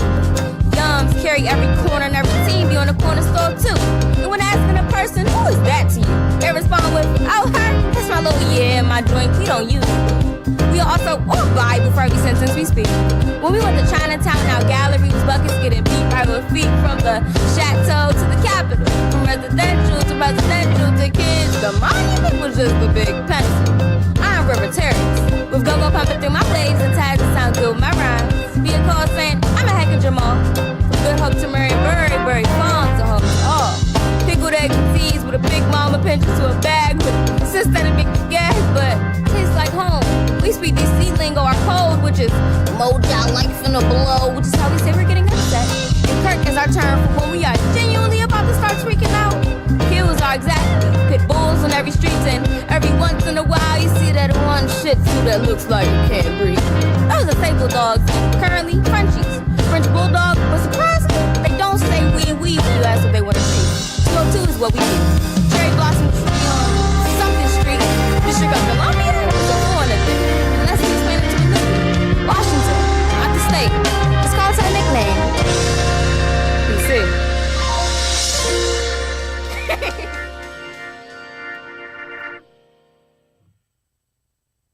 Yums carry every corner and every team be on the corner store too. And when asking a person, who is that to you? They respond with, oh, her, that's my little my drink, we don't use it. We are also on Bible for every sentence we speak. When we went to Chinatown, our galleries, buckets getting beat by our feet, from the chateau to the Capitol, from residential to kids. The monument was just a big pencil. I'm River Terrace, with go-go pumping through my blades and ties that sound good with my rhymes. Be a call saying, I'm a heck of Jamal. From Good Hope to Berry Farm to home all. Pickled eggs and peas with a big mama pinches to a bag with sis that'll make you gas, but tastes like home. We speak DC lingo, our code, which is mojo like finna blow, which is how we say we're getting upset. And Kirk is our term for when we are genuinely about to start tweaking out. Q is our are exactly pit bulls on every street, and every once in a while you see that one shih tzu that looks like it can't breathe. Those are sable dogs, currently Frenchies. French bulldog, but surprisingly, they don't say we when you ask what they want to see. 202 is what we do.